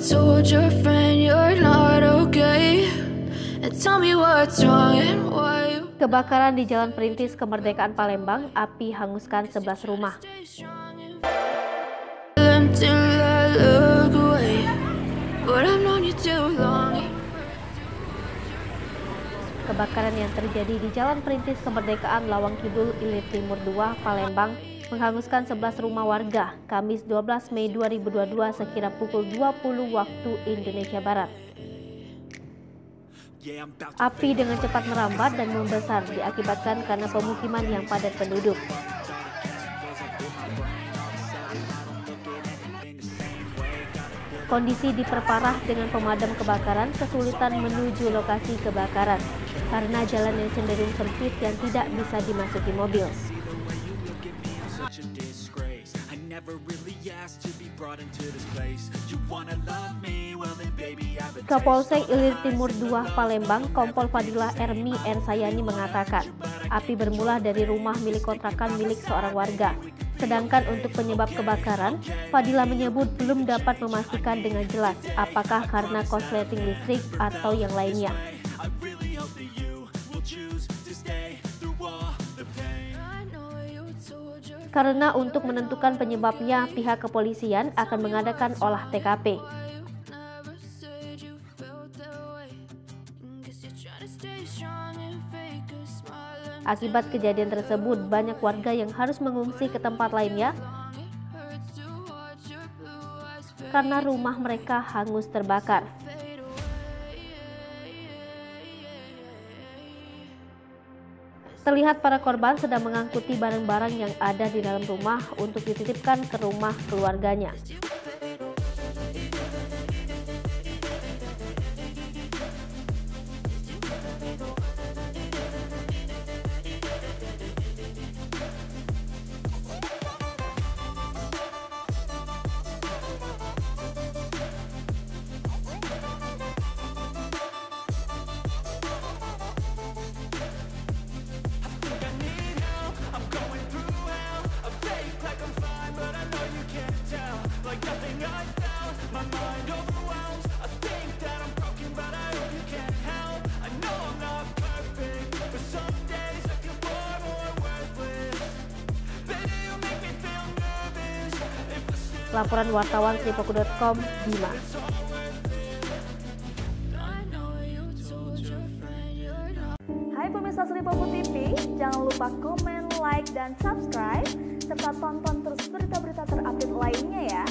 told your friend you're not okay, and tell me what's wrong and why you... Kebakaran di Jalan Perintis Kemerdekaan Palembang, api hanguskan 11 rumah. Until I look away, but I've known you too long. Kebakaran yang terjadi di Jalan Perintis Kemerdekaan Lawang Kidul, Ilir Timur 2, Palembang menghanguskan 11 rumah warga Kamis 12 Mei 2022 sekira pukul 20 waktu Indonesia Barat. Api dengan cepat merambat dan membesar diakibatkan karena pemukiman yang padat penduduk. Kondisi diperparah dengan pemadam kebakaran kesulitan menuju lokasi kebakaran karena jalan yang cenderung sempit yang tidak bisa dimasuki mobil. Kapolsek Ilir Timur 2 Palembang, Kompol Fadilah Ermi Ersayani mengatakan, api bermula dari rumah milik kontrakan milik seorang warga. Sedangkan untuk penyebab kebakaran, Fadilah menyebut belum dapat memastikan dengan jelas apakah karena korsleting listrik atau yang lainnya. Karena untuk menentukan penyebabnya, pihak kepolisian akan mengadakan olah TKP. Akibat kejadian tersebut, banyak warga yang harus mengungsi ke tempat lainnya karena rumah mereka hangus terbakar. Terlihat para korban sedang mengangkuti barang-barang yang ada di dalam rumah untuk dititipkan ke rumah keluarganya. Laporan wartawan Sripoku.com, Bima. Hai pemirsa Sripoku TV, jangan lupa komen, like, dan subscribe, serta tonton terus berita-berita terupdate lainnya ya.